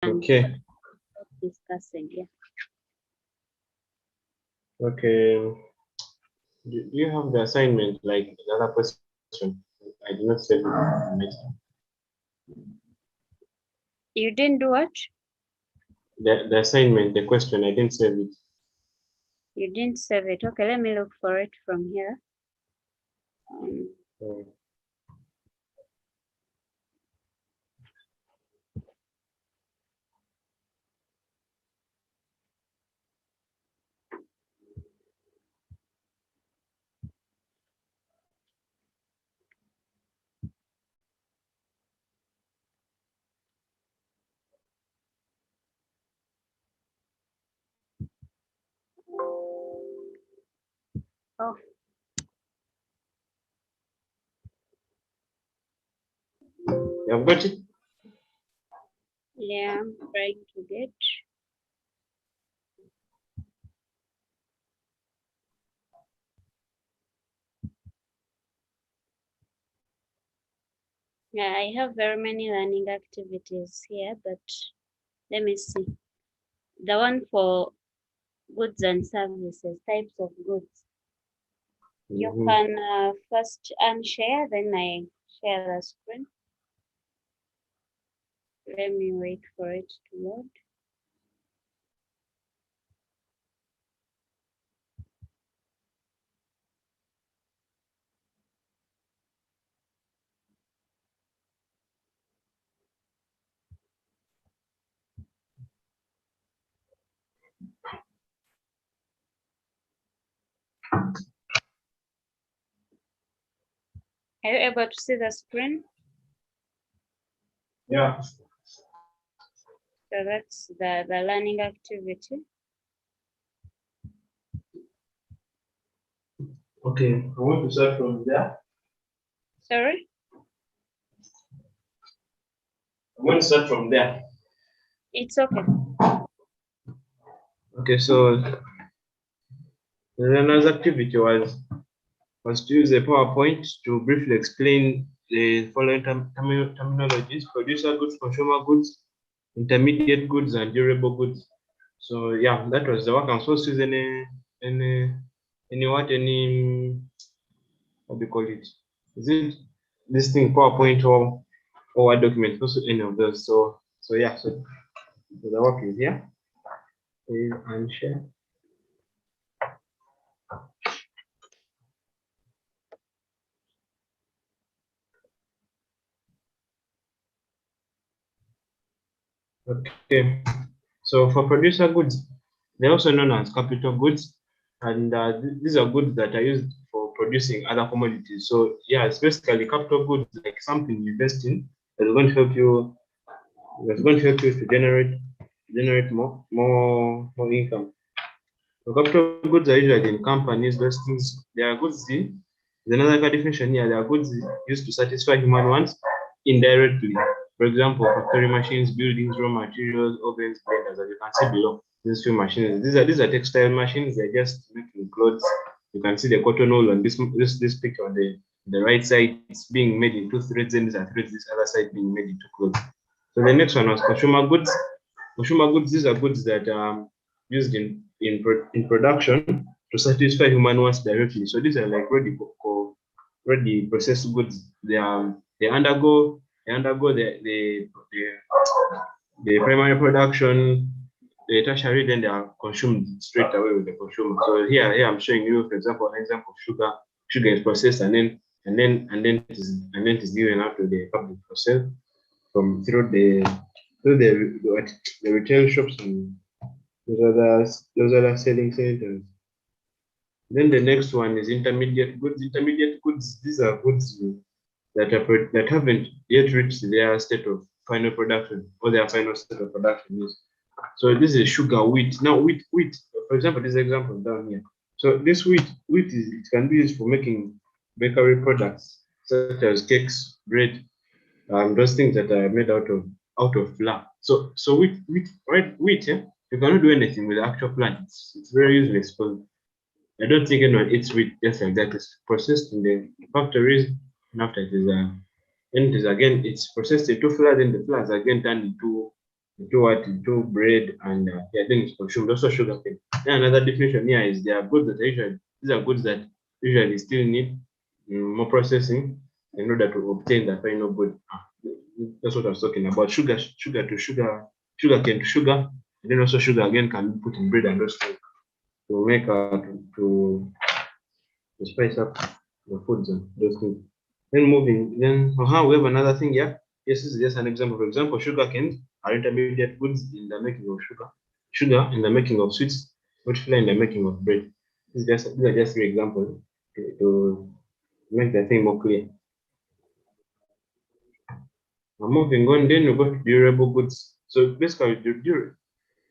Okay. Discussing, yeah. Okay. Do you have the assignment like the other question? I did not save it. You didn't do what? The assignment, the question, I didn't save it. You didn't save it. Okay, let me look for it from here. Oh. Oh, You have got it? yeah, I'm trying to get. Yeah, I have very many learning activities here, but let me see. The one for goods and services, types of goods. You can first unshare, then I share the screen. Let me wait for it to load. Are you able to see the screen? Yeah. So that's the learning activity. Okay, I want to start from there. Sorry? I want to start from there. It's okay. Okay, so the learner's activity was to use a PowerPoint to briefly explain the following terminologies: producer goods, consumer goods, intermediate goods, and durable goods. So yeah, that was the work. I'm supposed to use any what do you call it? Is it this thing PowerPoint or Word document? Also any of those. So yeah, so the work is here. Save and share. Okay, so for producer goods, they're also known as capital goods, and these are goods that are used for producing other commodities. So yeah, it's basically capital goods, like something you invest in that's going to help you. That's going to help you to generate more income. So capital goods are usually in companies. Those things they are goods. There's another definition here. They are goods used to satisfy human wants indirectly. For example, factory machines, buildings, raw materials, ovens, blenders, as you can see below. These few machines. These are textile machines. They're just making clothes. You can see the cotton wool on this picture on the right side. It's being made into threads, and these are threads. This other side being made into clothes. So the next one was consumer goods. Consumer goods. These are goods that are used in production to satisfy human wants directly. So these are like ready processed goods. They undergo the primary production, the tertiary, then they are consumed straight away with the consumer. So here I'm showing you, for example, an example of sugar. Sugar is processed and then it is given out to the public for sale from through the retail shops and those other selling centers. Then the next one is intermediate goods. Intermediate goods, these are goods that haven't yet reached their state of final production or their final state of production is. So this is sugar, wheat. Now wheat. For example, this example down here. So this wheat it can be used for making bakery products such as cakes, bread, those things that are made out of flour. So wheat, yeah, you cannot do anything with the actual plant. It's very useless. So I don't think anyone eats wheat just like that. It's processed in the factories, and after it is again it's processed into flour, then the flour is again turned into bread, and yeah, then it's consumed. Also sugar cane. Then another definition here is there are goods that are usually these are goods that usually still need more processing in order to obtain the final good. That's what I was talking about. Sugar to sugar, sugar cane to sugar, and then also sugar again can be put in bread and those things to make to spice up the foods and those things. Then moving, then we have another thing here. Yes, this is just an example. For example, sugar canes are intermediate goods in the making of sugar in the making of sweets, wheat flour in the making of bread. These are just three examples to make the thing more clear. Now moving on, then we go to durable goods. So basically,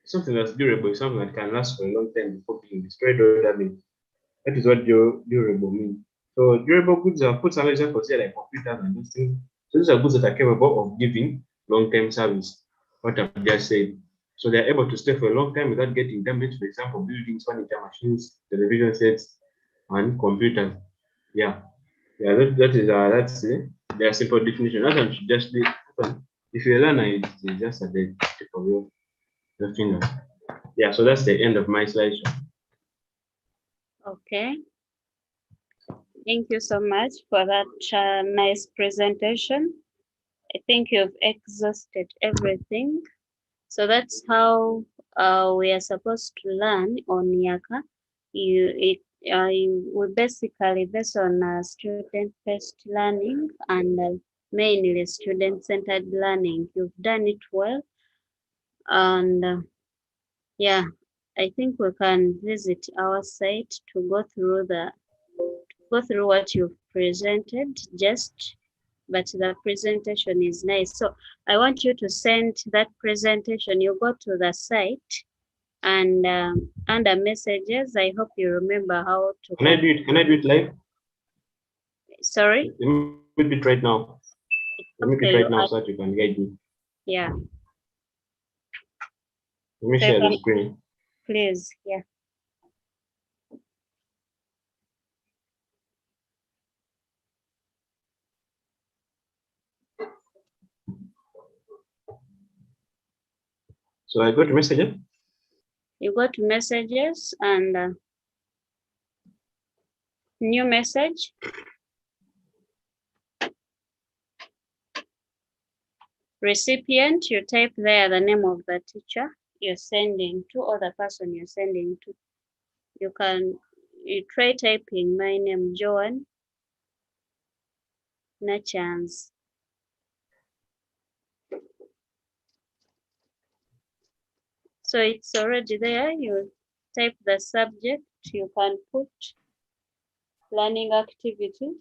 something that's durable is something that can last for a long time before being destroyed or damaged. That is what durable means. So durable goods are put some examples here like computers and those things. So these are goods that are capable of giving long-term service. What I've just said. So they're able to stay for a long time without getting damaged. For example, buildings, furniture, machines, television sets, and computers. Yeah, yeah. That's their simple definition. That one should just be. If you're a learner, it's just a tip of your finger. Yeah. So that's the end of my slideshow. Okay. Thank you so much for that nice presentation. I think you've exhausted everything. So that's how we are supposed to learn on Yaka. We basically based on student-based learning and mainly student-centered learning. You've done it well, and yeah, I think we can visit our site to go through what you've presented. But the presentation is nice. So I want you to send that presentation. You go to the site and under messages, I hope you remember how to. Can I do it? Can I do it live? Sorry? Let me do it right now. Let me do it Okay, right now so that you can guide me. yeah. Let me So you share the can, screen. please, yeah. So I go to messages. You go to messages and new message. Recipient, you type there the name of the teacher you're sending to or the person you're sending to. You try typing my name, Joan Nachans. So it's already there. You type the subject, you can put learning activity.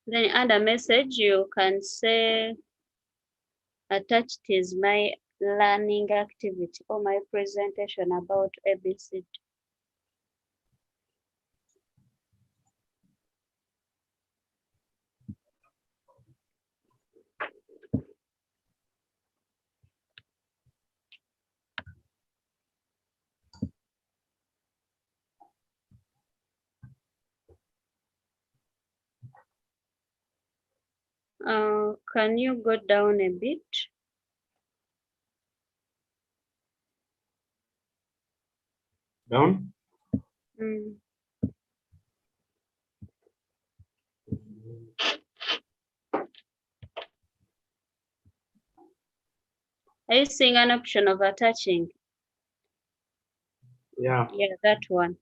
Then under message, you can say attached is my learning activity or my presentation about ABC. Can you go down a bit? Down. Mm. Are you seeing an option of attaching? Yeah. Yeah, that one.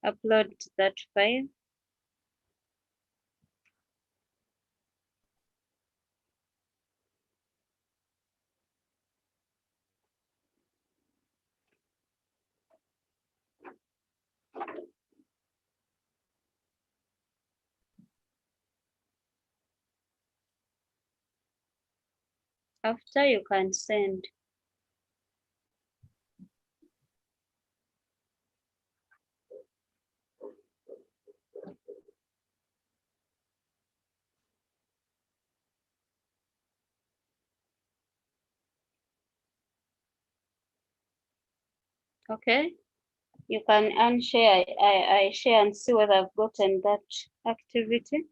Upload that file. After you can send. Okay, you can unshare. I share and see whether I've gotten that activity.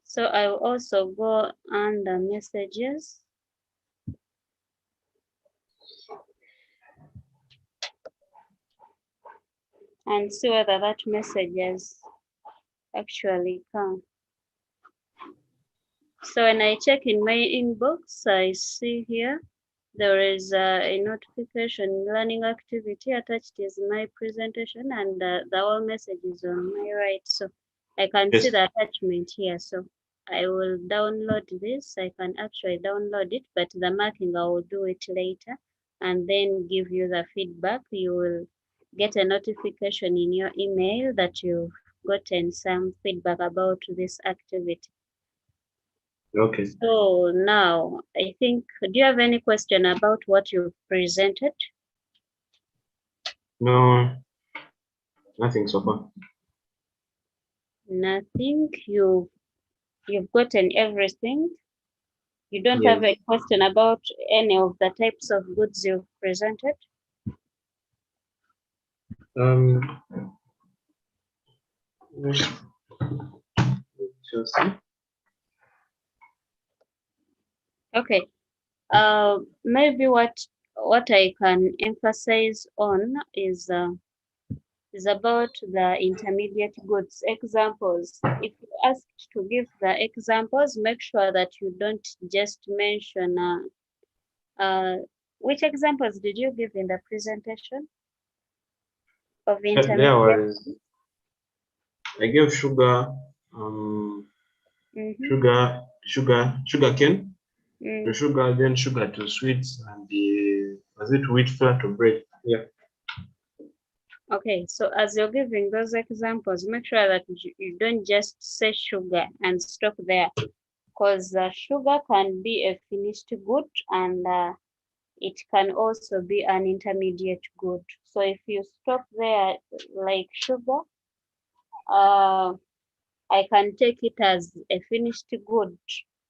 So I will also go under messages. And see whether that message has actually come. So when I check in my inbox, I see here there is a notification learning activity attached is my presentation, and the whole message is on my right. So I can see Yes. the attachment here. So I will download this. I can actually download it, but the marking I will do it later and then give you the feedback. You will get a notification in your email that you've gotten some feedback about this activity. Okay. So now I think, do you have any question about what you've presented? No, nothing so far. Nothing. You've gotten everything. You don't Yes. have a question about any of the types of goods you've presented? Um. Just see. Okay. Maybe what I can emphasize on is about the intermediate goods examples. If you asked to give the examples, make sure that you don't just mention which examples did you give in the presentation of There intermediate? was, I gave sugar, sugar cane, to sugar, then sugar to sweets, and was it wheat flour to bread? Yeah. Okay, so as you're giving those examples, make sure that you don't just say sugar and stop there, because sugar can be a finished good, and it can also be an intermediate good. So if you stop there, like sugar, I can take it as a finished good.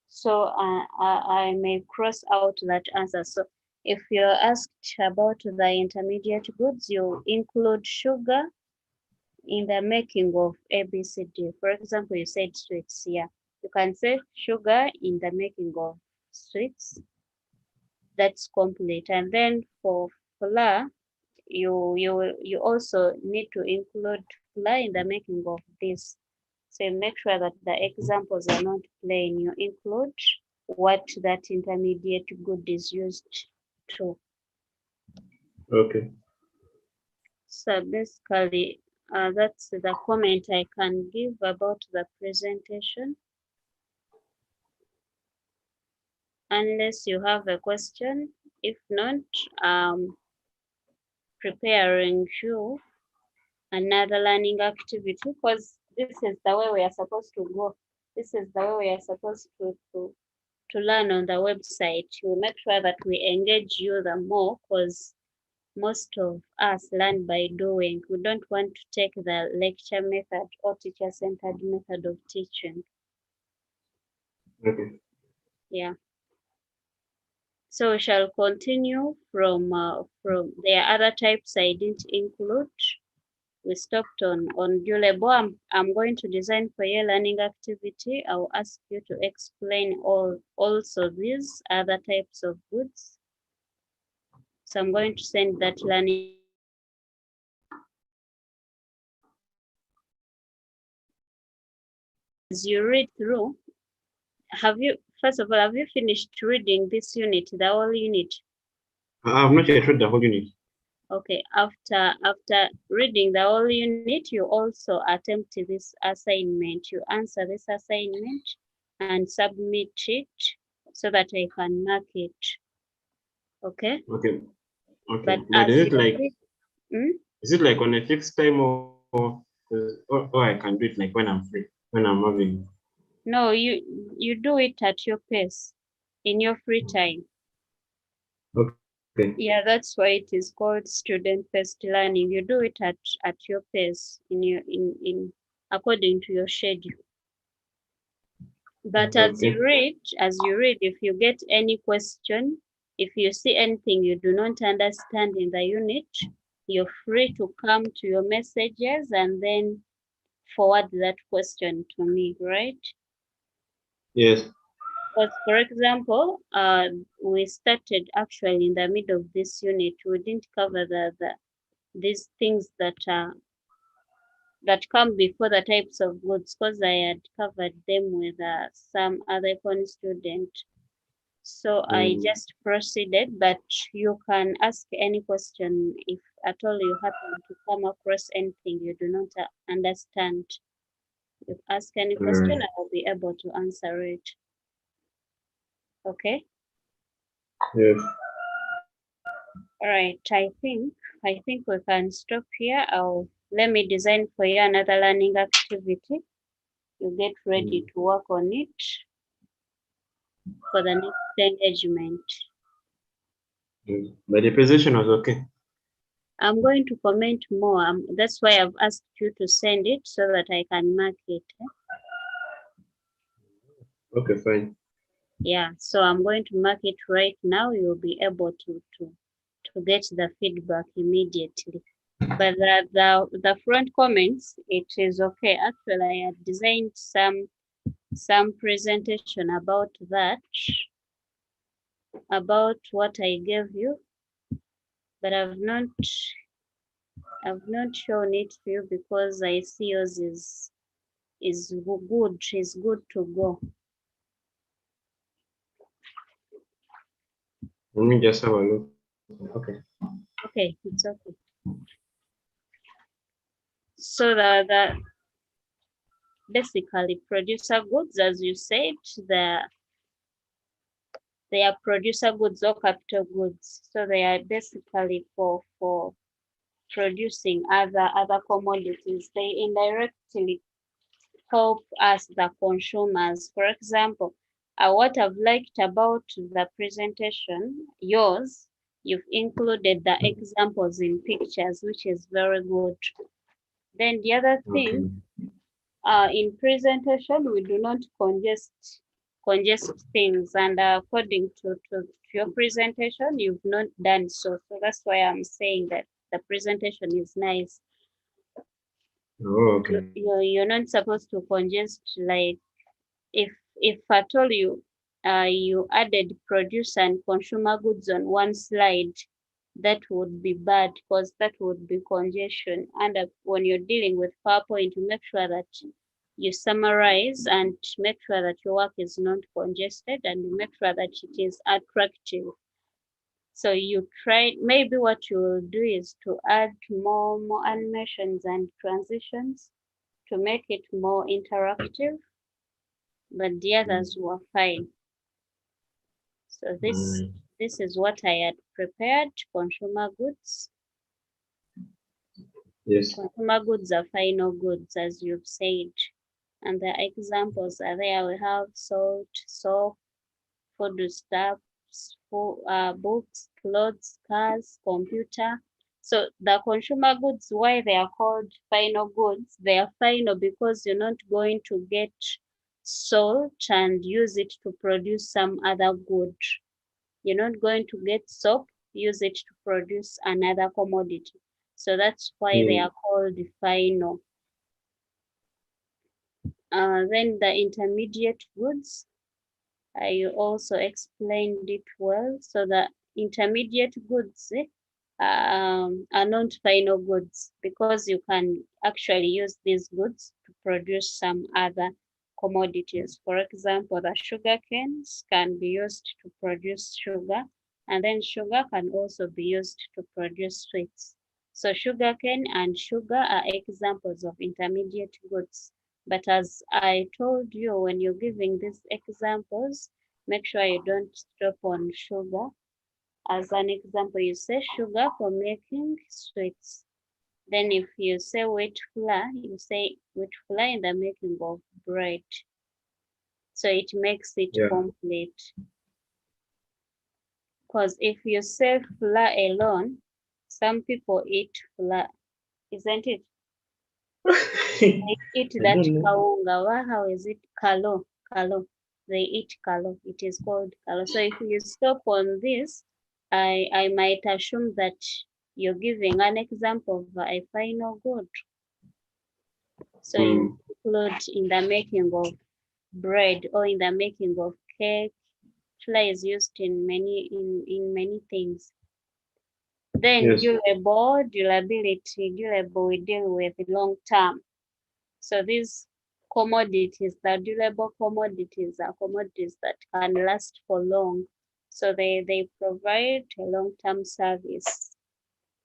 So I may cross out that answer. So if you're asked about the intermediate goods, you include sugar in the making of ABCD. For example, you said sweets here. You can say sugar in the making of sweets. That's complete. And then for flour, you also need to include flour in the making of this. So you make sure that the examples are not plain. You include what that intermediate good is used to. Okay. So basically, that's the comment I can give about the presentation. Unless you have a question, if not, preparing you another learning activity, because this is the way we are supposed to go. This is the way we are supposed to learn on the website. We make sure that we engage you the more, because most of us learn by doing. We don't want to take the lecture method or teacher-centered method of teaching. Okay. Yeah. So we shall continue from there are other types I didn't include. We stopped on durable. I'm going to design for your learning activity. I'll ask you to explain also these other types of goods. So I'm going to send that learning. As you read through, first of all, have you finished reading this unit, the whole unit? I've not yet read the whole unit. Okay, after reading the whole unit, you also attempt this assignment. You answer this assignment and submit it so that I can mark it. Okay? Okay. Okay. But But as is it like, hmm? is it like on a fixed time, or I can do it like when I'm free, when I'm having? No, you do it at your pace, in your free time. Okay. Yeah, that's why it is called student-based learning. You do it at your pace, in according to your schedule. But as you Okay. read, if you get any question, if you see anything you do not understand in the unit, you're free to come to your messages and then forward that question to me, right? Yes. Because, for example, we started actually in the middle of this unit. We didn't cover these things that come before the types of goods, because I had covered them with some other econ student. So I just proceeded, but you can ask any question if at all you happen to come across anything you do not understand. If you ask any question, I will be able to answer it. Okay. Yes. All right. I think we can stop here. Let me design for you another learning activity. You get ready to work on it for the next engagement. But the presentation was okay. I'm going to comment more. That's why I've asked you to send it so that I can mark it. Okay, fine. Yeah, so I'm going to mark it right now. You'll be able to get the feedback immediately. But the front comments, it is okay. Actually, I had designed some presentation about that, about what I gave you, but I've not shown it to you because I see yours is good to go. Let me just have a look. Okay. Okay, it's okay. So the basically producer goods, as you said, they are producer goods or capital goods. So they are basically for producing other commodities. They indirectly help us, the consumers. For example, what I've liked about the presentation, yours, you've included the examples in pictures, which is very good. Then the other thing, in presentation, we do not congest things, and according to your presentation, you've not done so. So that's why I'm saying that the presentation is nice. Oh, okay. You're not supposed to congest, like if at all you added produce and consumer goods on one slide, that would be bad because that would be congestion. And when you're dealing with PowerPoint, you make sure that you summarize and make sure that your work is not congested, and you make sure that it is attractive. So you try, maybe what you will do is to add more animations and transitions to make it more interactive, but the others were fine. So this is what I had prepared, consumer goods. Yes. Consumer goods are final goods, as you've said. And the examples are there. We have salt, soap, foodstuffs, books, clothes, cars, computer. So the consumer goods, why they are called final goods, they are final because you're not going to get salt and use it to produce some other good. You're not going to get soap, use it to produce another commodity. So that's why they are called final. Then the intermediate goods, I also explained it well. So the intermediate goods are not final goods because you can actually use these goods to produce some other commodities. For example, the sugar canes can be used to produce sugar, and then sugar can also be used to produce sweets. So sugarcane and sugar are examples of intermediate goods. But as I told you, when you're giving these examples, make sure you don't stop on sugar. As an example, you say sugar for making sweets. Then if you say wheat flour, you say wheat flour in the making of bread. So it makes it complete. Because if you say flour alone, some people eat flour, isn't it? They eat I that don't know. kaunga. How is it? Kalo. Kalo. They eat kalo. It is called kalo. So if you stop on this, I might assume that you're giving an example of a final good. So you include in the making of bread or in the making of cake. Flour is used in many things. Then Yes. durability, durable we deal with long term. So these commodities, the durable commodities are commodities that can last for long. So they provide a long-term service.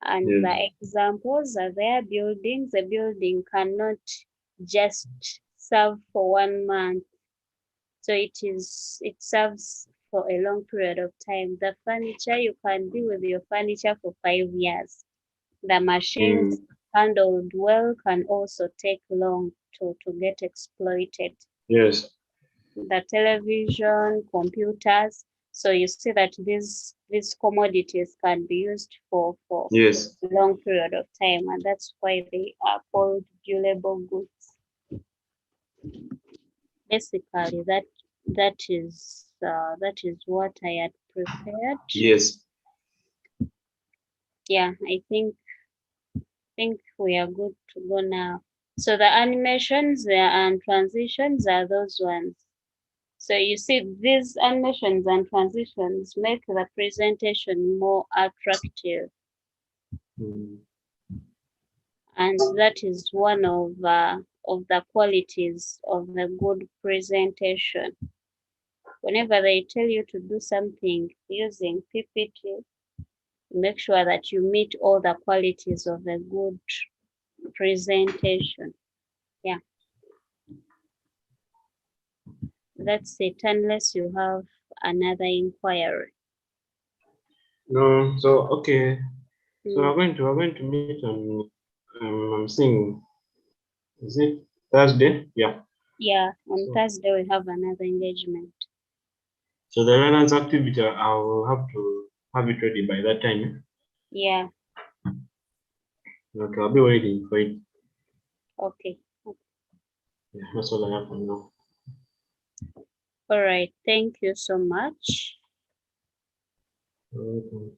And Yes. the examples are there buildings. A building cannot just serve for 1 month. So it serves for a long period of time. The furniture, you can be with your furniture for 5 years. The machines handled well can also take long to get exploited. Yes. The television, computers. So you see that these commodities can be used for Yes. a long period of time, and that's why they are called durable goods. Basically, that is what I had prepared. Yes. Yeah, I think we are good to go now. So the animations there and transitions are those ones. So you see these animations and transitions make the presentation more attractive. And that is one of the qualities of the good presentation. Whenever they tell you to do something using PPT, make sure that you meet all the qualities of a good presentation. Yeah. That's it, unless you have another inquiry. No. So okay. So we're going to meet on. I'm seeing. Is it Thursday? Yeah. Yeah, on Thursday we have another engagement. So the learner's activity, I will have to have it ready by that time. Yeah. Okay, I'll be waiting for it. Okay. Yeah, that's all I have for now. All right. Thank you so much. You're welcome.